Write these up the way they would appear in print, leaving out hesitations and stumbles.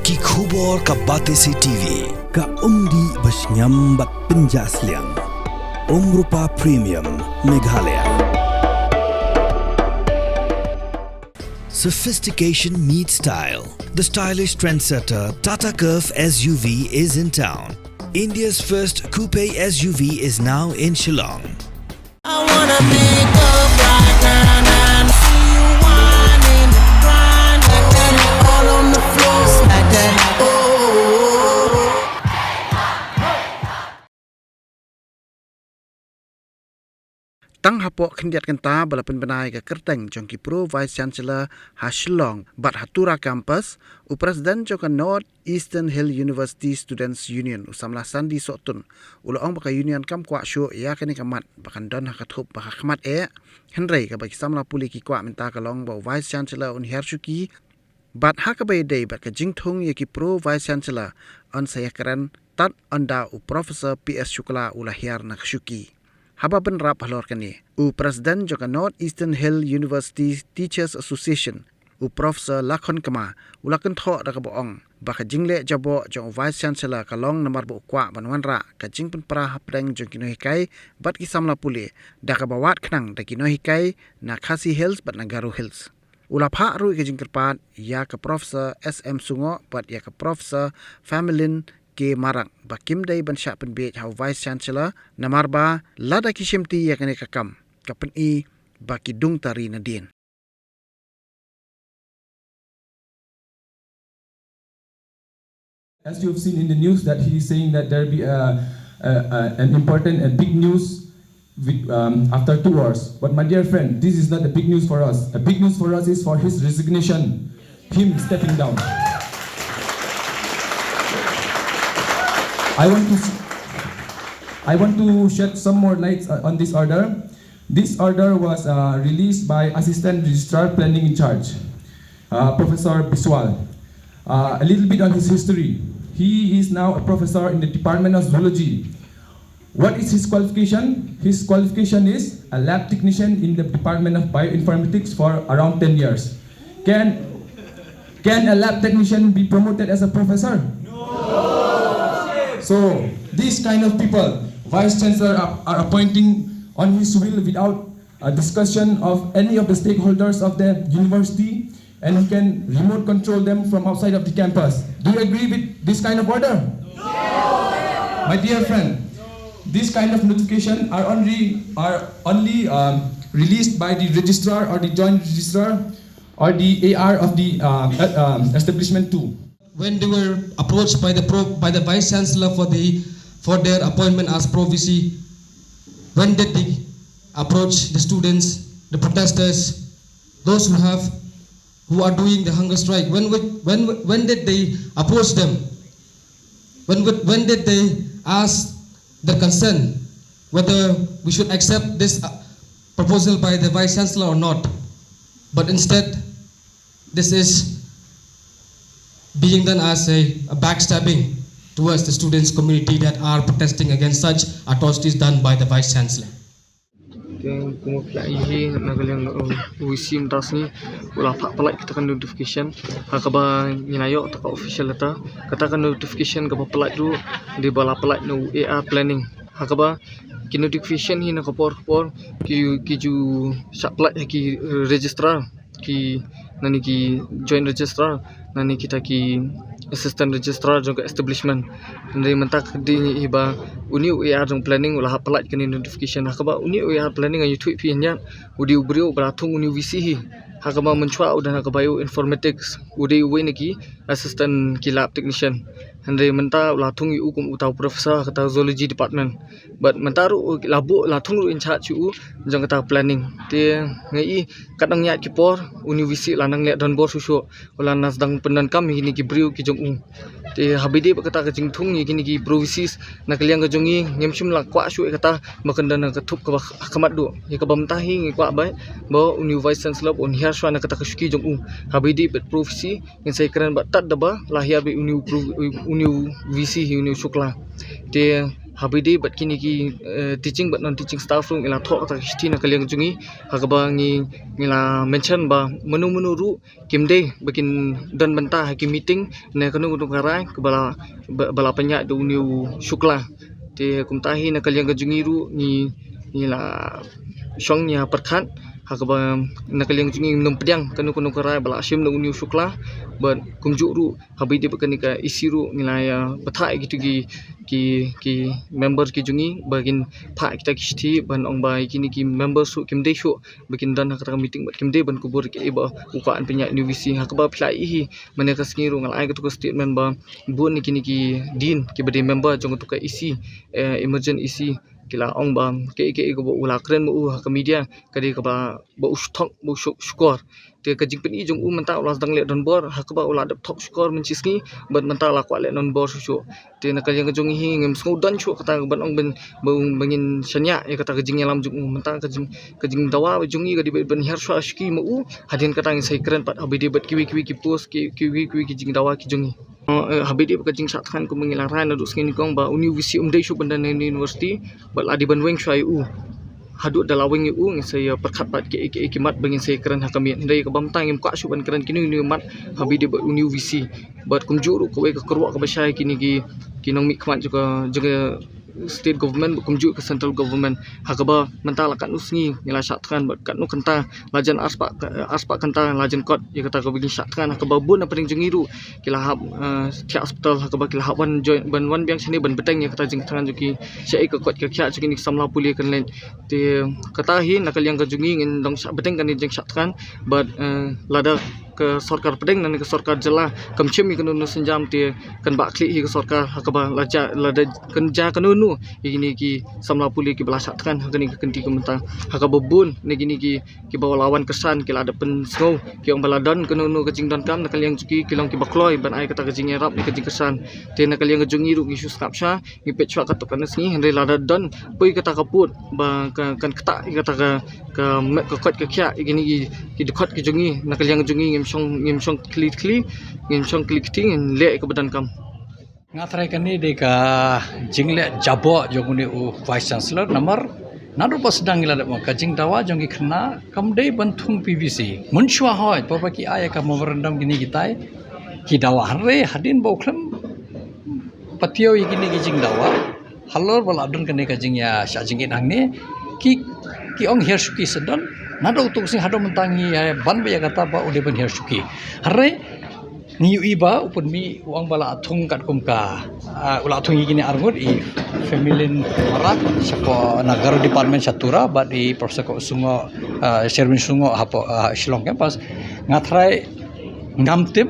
Ki khubor ka Batesi TV. Ka umdi basnyambat penjaslian. Rupa Premium Meghalaya. Sophistication meets style. The stylish trendsetter Tata Curve SUV is in town. India's first coupe SUV is now in Shillong. I wanna make up right now, see you whining, grinding, all on the floor like that. Oh. Tang hapok kendiat kenta balapan benai ke kerteng jongki pro Vice Chancellor Shillong bat hatura campus Presiden joka North Eastern Hill University Students Union usamlah sandi sotun ulaong baka union kam kwa syu ya kini kamat bakan don hakathup baka kamat Henry ka baki samla puli ki kwa minta kalong ba Vice Chancellor un hersuki bat hakabai day bat ka jingthung ya ki pro Vice Chancellor on sayakaran tat anda Professor PS Shukla ulahiar nakshuki. Haba benrap halor kani. Presiden joka North Eastern Hill University Teachers Association. Professor Lakhon Kama. Ulakan thok da kaboong. Baka jingle jabo jong Vice Chancellor kalong namar bu kwa banwanra. Ka jing penpera hapdeng jong kinohikai bat kisamla puli. Da kabawat kenang da kinohikai na Khasi Hills bat Nagaru Hills. Ulapha ru ke jing kerpat ya ke Professor SM Sungo bat ya ke Professor Familin ke marang bakim day bansya penbej hau Vice Chancellor namarba lada kishimti yakane kakam kapen i baki dung tari nadin. As you have seen in the news that he is saying that there will be an important and big news after 2 hours. But my dear friend, this is not a big news for us. A big news for us is for his resignation, him stepping down. I want to shed some more light on this order. This order was released by Assistant Registrar Planning in Charge, Professor Biswal. A little bit on his history. He is now a professor in the Department of Zoology. What is his qualification? His qualification is a lab technician in the Department of Bioinformatics for around 10 years. Can a lab technician be promoted as a professor? So, these kind of people, Vice Chancellor are appointing on his will without a discussion of any of the stakeholders of the university, and he can remote control them from outside of the campus. Do you agree with this kind of order? No! My dear friend, this kind of notification are only released by the registrar or the joint registrar or the AR of the establishment too. When they were approached by the Vice Chancellor for their appointment as Pro VC, when did they approach the students, the protesters, those who are doing the hunger strike? When did they approach them? When did they ask the consent whether we should accept this proposal by the Vice Chancellor or not? But instead, this is being done as a backstabbing towards the students community that are protesting against such atrocities done by the Vice Chancellor. Kumupla ini nagalang uisi mentasni ulah pak pelak kita kan notification hakaba nyinayo atau official letter katakan notification kaba pelak tu di bala pelak no AR planning hakaba ki notification hi nakapor ki ju sak pelak ki registrar ki nani ki joint registrar nani kita ki assistant registrar juga establishment dari mentak di iba uni UAR jong planning ulah pelak kini notification hakaba uni UAR planning ayu tweet pinya udi ubrio beratung uni VC hi hakaba menchua udah hakabayu informatics udi uwe niki assistant ki lab technician Henry menta latung yu kum utau professor kata zoology department but mentaru labu latung ru in charge yu jong kata planning te ngai kadang nyat ki por university lanang le don bor susu ulan nasdang penan kam hini ki briu ki jong te habide kata ka jingthung ni kini ki provisis nakliang ka jongi ngemchum la kwa shu kata makandan ka thup ka kamat du ye ka bamtahi ngi kwa bai bo Vice Chancellor on hiar shwana kata ka shuki jong habide bet provinsi ngi sai kran ba tat daba lahia be uni VC uni Shukla te habide bat kini ki teaching but non teaching staff room ila thok ta histi na kaliang jungi hakaba ngila mention ba menu ru kimde bakin dan benta haki meeting na kanu untuk karai kebala bala penyak du new shukla te kumtahi na kaliang jungi ru ngila shongnya perkhat hakaba nakaliang jungi nom pedang kanu karai bala asim na new shukla but kumjuk ru habide bakan ka isiru ngila bathai gitu ki member ki jungi bagin phak kita kisti ban ong bai kini ki member su kimde shu bakin dan hakata meeting bat kimde ban kubur ki ba ukaan penyak UVC hakaba phlai hi mane ka sngiru ngal ai ka statement ba bun ni kini ki din ki bade member jong tu ka isi emergent isi kila ong ba ke ko ula kren mu ha ka media kadi ka ba usthok bu skor te ka jing peni jong menta ulas dang le don bor ha ka ba ula dap thok skor mencisni ban menta la kwa le non bor su te na kaliang jong hi ngem sngau dan chu kata ban ong ben bangin sanya ya kata ka jing yalam jong menta ka jing dawa jong hi ka di ban her swa ski mu hadin kata ngi sai kren pat abide bat kiwi ki post ki jing dawa ki jong hi habidi bekajing satkan ku mengilaran aduk skini kong ba UVC umdai shu bandan university bat ladi ban weng shai haduk dalaweng saya perkhat bat ke kimat bangin saya keren hakami ndai ka bamtang im kwa shu ban keren kini ni mat habidi bat UVC bat kumjuru ko ka kerwa ka basai kini ki nong mi kmat juga state government kumjuk ke central government hakaba mentala kat usngi ngila syatkan kat nu kenta lajan aspak kenta lajan kot ya kata ko begin syatkan hakaba bun apa ring jungiru kila hab tiak hospital hakaba kila hab wan join ban wan biang sini ban beteng ya kata jing tangan juki syai ke kot ke kya juki ni samla puli kan len te kata hi nakal yang ke jungi ngin dong beteng kan jing syatkan but lada ke sarkar pedeng dan ke sarkar jela kamchem ikun senjam te kan ba klik hi ke sarkar hakaba lada kenja kanunu ini ki samla puli ki belasak kan hakani ke kenti kementang hakaba bun ni gini ki bawa lawan kesan ki ada pen snow ki ong baladon kanunu ke jing dan kam nakal yang juki kilong ki bakloi ban ai kata ke jing erap ni ke jing kesan te nakal yang jungi ru ki susnapsha ki pechwa kat kan sngi henry lada don pui kata kaput ba kan kata kata ke kot ke kya gini ki dekot ki jungi nakal yang jungi ngim song klik ting le ke badan kam ngatrai kani deka jingle jabo jonguni vice chancellor namar nadu pas sedang ila dak ka jing dawa jongi khna kamdei banthung PVC munshwa hoy papa ki aya ka memorandum gini kitai ki dawa harre hadin boklam patio gini ki jing dawa halor bala abdun kani ka jing ya sha jing inang ni ki ong her suki sedon nadu tuk sing hado mentangi ban ba ya kata ba ude ban her suki harre ni iba upun mi uang bala atung kat kumka ula atung gini argut I feminine marak sako nagaro department satura bat I profesor ko sungo Sherwin sungo hapo Shillong campus ngatrai ngamtip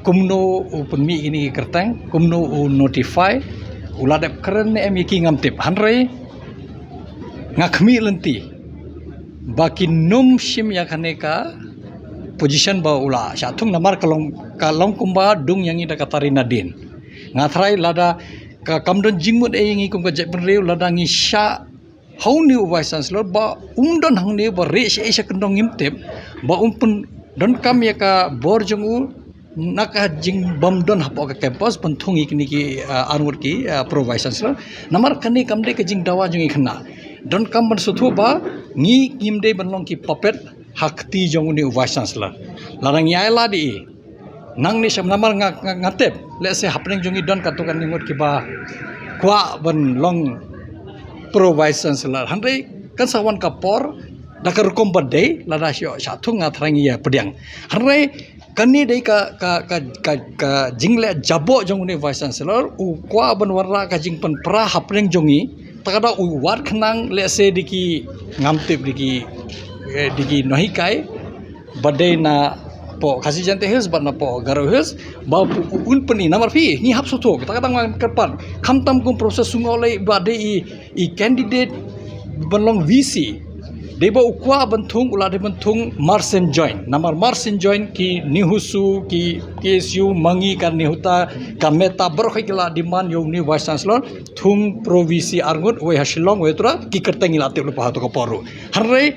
kumno upun mi gini kerteng kumno notify ula dep keren em ki ngamtip hanre ngakmi lenti baki num shim ya kaneka position ba ula syatung namar kalong kumba dung yang ida katari nadin ngatrai lada ka kamdon jingmut ngi kum ka jek penreu lada ngi sya hauni vice chancellor ba umdon hangni ba re sya kendong ngimtep ba umpun don kam ya ka bor jongu naka jing bamdon hapo ka campus pentung ikni ki anwur ki pro vice chancellor namar kani kamde ka jing dawa jungi khna don kam ban suthu ba ngi ngimde banlong ki puppet hakti jong ni vice chancellor larang yaila di nang ni sam namar ngatep let's say happening jongi don katukan ningot ki ba kwa ban long pro vice chancellor handai kan sawan kapor dakar kombade lada syo satung ngatrangi ya pediang handai kani dei ka jingle jabo jong ni vice chancellor u kwa ban warra ka jing pen pra happening jongi takada u war khnang let's say diki ngamtip diki nohikai badai na po kasi jante hills bat na po garo hills ba un peni namar fi ni hap soto kita kata ngang kerpan khamtam kum proses sungolai badai I candidate banlong VC deba ukwa bantung ulade bantung marsen join namar marsen join ki nihusu ki KSU mangi kan nihuta kameta berkhila diman yo ni vice chancellor thung provinsi arngut we Shillong we tura ki kertengi late lupa to ko poru harre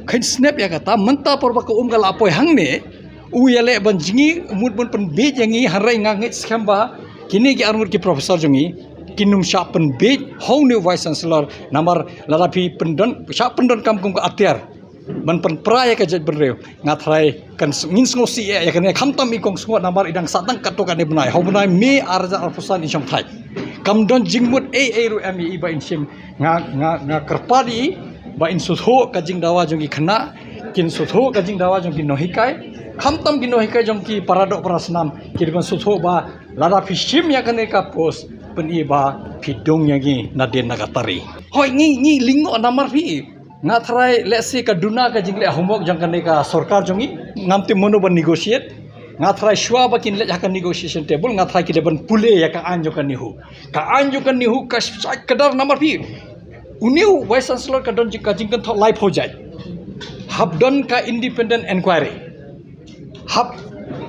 khain snap ya kata menta porba ko kala apoi hangne yale banjingi mut pen be jangi harre ngangit skamba kini ki arngut ki professor jongi kinum sya penbit hau ni vice chancellor namar larapi pendon sya pendon kam kum atiar ban pen praya ka jat benreu ngathrai kan ngin sngo si ya kan khamtam i kong sngo namar idang satang katokan ni benai hau benai me arja alpusan insam thai kam don jingmut ru mi ba insim nga kerpadi ba in sutho ka jing dawa jongi khana kin sutho ka jing dawa jongi nohikai khamtam ki nohikai jongki paradok prasnam kirban sutho ba lada fishim ya kan ka pos peni ba pidong yangi naden nagatari hoi ni lingo namar fi ngathrai let's say ka duna ka jingle homok jang kan ka sarkar jongi ngamti mono ban negotiate ngathrai shwa ba kin le ka negotiation table ngathrai ki deban pule ya ka anjo kan nihu ka kadar namar fi uniu vice chancellor ka don ka jing kan tho live ho jai have done ka independent inquiry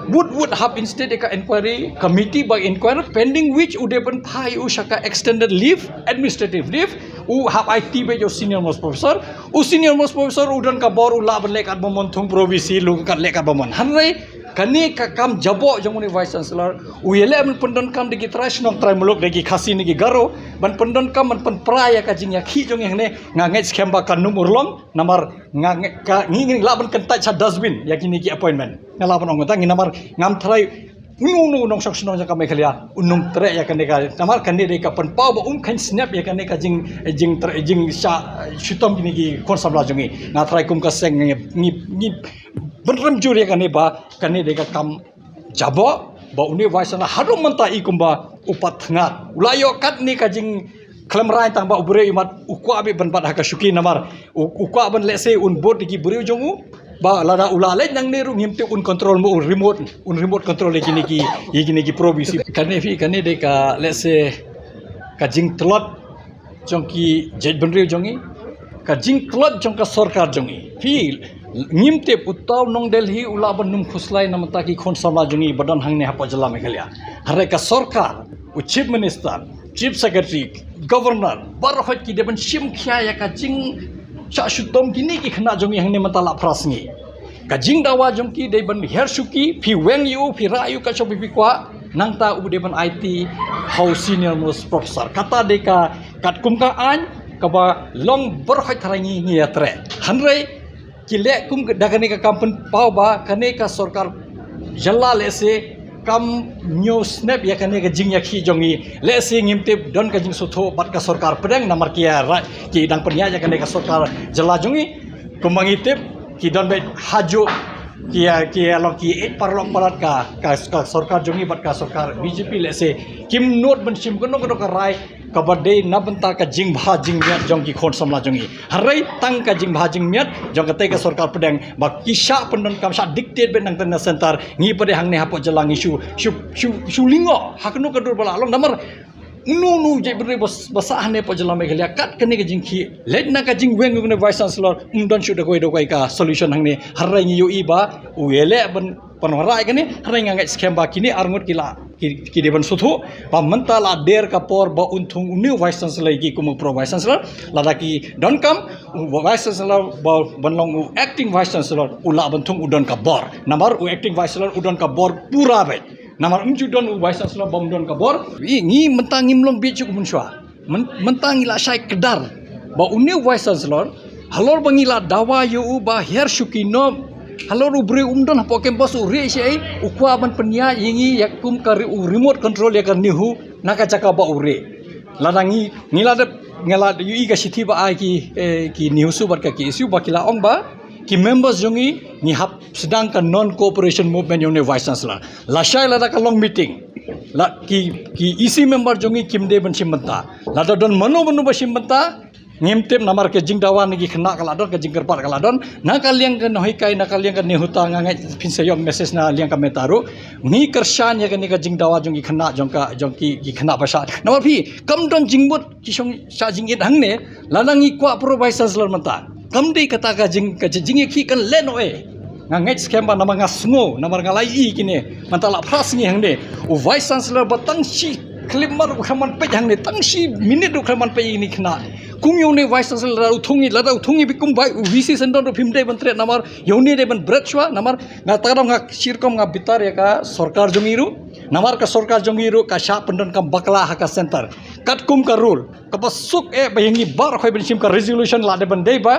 would have instead a inquiry committee by inquiry pending which would have been pai ushaka extended leave administrative leave u have IT by your senior most professor udan ka bor ula berlek at bomon thung provisi lu kat lek at bomon hanrai kani ka kam jabo janguni vice chancellor uyele men pendon kam digi trash nong trai muluk digi khasi nigi garo ban pendon kam man pen praya ka jingya khi jong yang ne ngangai scam ba kanum urlom namar ngi laban kentai cha dustbin yakini ki appointment ngalaban ong ta ngi namar ngam trai unung nong sak snong ka mekhalia unung tre ya kan ka namar kan de ka pen pau ba kan snap ya kan ka jing sha shutom gini ki kon sabla jongi nga trai kum ka seng ni benrem juri kan ba kan de ka kam jabo ba uni vaisana harum manta ikumba upat thngat ulayo kat ni ka jing klem rai tang ba ubure imat ukwa abi ban pat haka syuki namar ukwa ban let's say un board ki buriu jongu ba lada ulale nang neru ngimte un control mo un remote control gini ki provisi kane fi kane de ka let's say ka jing tlot jongki jet benriu jongi ka jing tlot jong ka sarkar jongi fi ngimte putaw nong Delhi ula ban num khuslai namta ki khon samla jongi badan hangne hapa jala meghalaya hare ka sarkar u chief minister chief secretary governor barhot ki deban shim khya ya ka jing sha shutom kini ki khna jongi hangne matala prasngi ka jing dawa jongki de ban her shuki phi weng yu phi ra yu ka chobi pi kwa nangta u de ban IT how senior most professor kata de ka kat kum ka an ka ba long barhot tharangi ngi atre hanrei ki le kum dagani ka kampan pau ba kane ka sarkar jalla le se kam new snap ya kane ka jing yakhi jongi le se ngimte don ka jing sutho bat ka sarkar pedang namar kia ra ki dang penya ya kane ka sarkar jalla jongi kumangi tip ki don be hajo kia lo ki parlok parat ka sarkar jongi bat ka sarkar BJP le se kim note ban sim kono ka rai ka bade na banta ka jing bha jing miat jong ki khon samla jongi harai tang ka jing bha jing miat jong ka te ka sarkar pedang ba kisha pendon kam sa dictate ben nang tan center ngi pade hang ne hapo jalang isu shu lingo hakno ka dur bala long namar nu je beri basah ne po jalam meghalia kat kani ka jing khi let na ka jing weng ne vice chancellor don shu da koi ka solution hang ne harai ngi yo iba uele ban panwarai kani harai ngai scam ba kini arngut kila ki deban suthu ba mentala der ka por ba unthung new vice chancellor ki kum pro vice chancellor lada ki don kam vice chancellor ba banlong acting vice chancellor ula banthung udon ka bor namar acting vice chancellor udon ka bor pura bai namar don vice chancellor bom don ka bor ngi mentang ngimlong bi chuk munshwa mentang ila sai kedar ba uniu vice chancellor halor bangila dawa yu ba her shukino halor ubre don hapo campus uri sei ukwa ban penya yingi yakum ka remote control ya kan nihu naka chaka ba ure ladangi ngala yu ga sithi ba ai ki nihu su bar ka ki isu ba kila ong ba ki members jongi ni hap sedang ka non cooperation movement yone vice chancellor lasai lada ka long meeting la ki EC member jongi kimde ban simbanta lada don manu ba simbanta ngimtep namar ke jing dawan gi khna kala don ke jing kerpat kala don nakaliang ke nohikai nakaliang ke nihuta ngangai pinsayom message na liang ka metaru ni kershan ya ke ni ka jing dawa jongi khna jongki gi khna basa namar phi kam don jingbut ki song sa jingit hangne lalangi kwa pro vice chancellor manta kam dei kata ka jing ki kan lenoe ngangai scam ba namang ngasngo namar ngalai i kini mantala prasngi hangne u vice chancellor batang si klimar khaman pe hangne tang si minute du khaman pe ini khna kung yone vice chancellor lada uthungi bikum bai VC sendon phimde bantre namar yone de ban bretchwa namar nga tarong nga sirkom nga bitar ya ka sarkar jongiru namar ka sorkar jongi ru ka sha pendon kam bakla haka center kat kum ka rule ka pasuk bayangi bar khoi bensim ka resolution la de bandai ba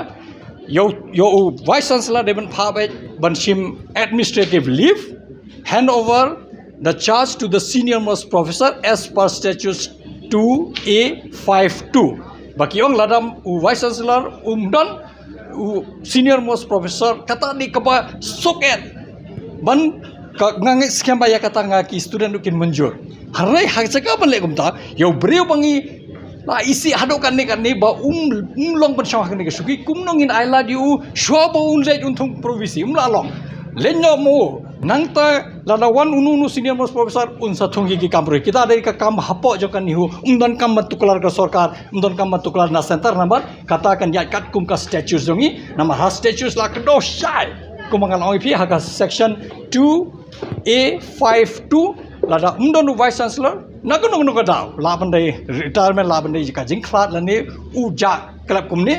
yo vice chancellor de ban pha ban sim administrative leave hand over the charge to the senior most professor as per statutes 2A52 baki ong ladam vice chancellor don senior most professor kata di kapa soket ban ngangi scam ba ya kata ngaki student dukin menjur harai hak caka ban le kumta yo breu bangi la isi hadokan ni ba long ban syawah ni suki kumnongin aila diu shwa ba unle untung provisi long lenyo mo nangta ladawan unu senior most professor unsa thungi ki kamroi kita dari ka kam hapo jokan nihu umdan kam matuklar ka sarkar umdan kam matuklar na center number katakan ya kat kum ka statutes jongi nama ha statutes la kedo syai kumangan oi pi ha section 2A52 lada umdan vice chancellor nagun daw la bandai retirement la bandai jika jingklat lani uja kelab kumni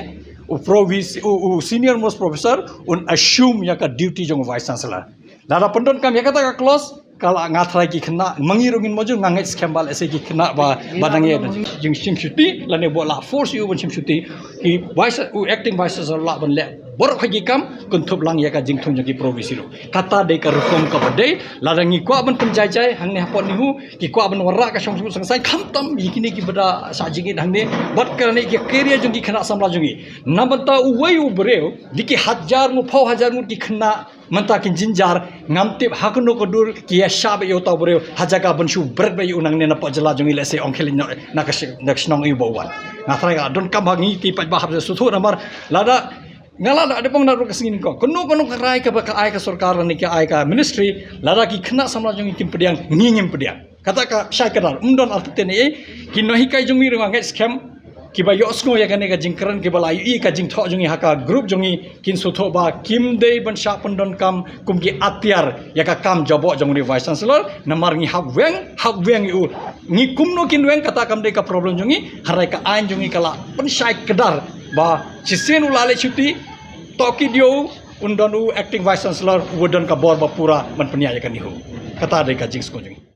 provinsi senior most professor assume ya ka duty jong vice chancellor lada pendon kam ya kata ka close kala ngathrai ki khna mangirungin mojo ngangai skambal ese ki khna ba badangi jing simshuti lane bo la force you bon simshuti ki vice acting vice chancellor la ban le bor khagi kam kuntup lang ya ka jingthong jagi provinsi ro kata de ka rukom ka bade ladangi ko ban penjajai hangni hapon nihu ki ko ban wara ka song sangsai khamtam yikini ki bada sajingi hangni bat karane ki career jungi khna samla jungi nabata uwai ubreu diki hajar mu phau hajar mu ki khna mantakin jinjar ngamtip hakuno kodur ki shab yo tabreu hajaga benshu berat bayi unang ne napak jela jungi lese ongkelin nakasnong ibawan ngathrai ga don kam hangi ki pat bahab suthu namar lada ngala ada pong naru kesingin ko kono karai ka baka ai ka sarkar ni ka ai ka ministry lada ki khna samla jungi kim pediang ngingim pediang kata ka syai kadar umdon artene ki nohi kai jungi ru ngai scam ki ba yosno ya kane ka jingkran ki bala i ka jing tho jungi haka group jungi kin sutho ba kim dei ban sha pendon kam kum ki atiar ya ka kam jobo jongni vice chancellor namar ngi haweng yu ngi kumno kin weng kata kam dei ka problem jungi harai ka ain jungi kala pen syai kadar ba chisen ulale chuti toki dio undon acting vice chancellor wudon ka bor ba pura man penia ya kan nihu kata dei ka jing sko jungi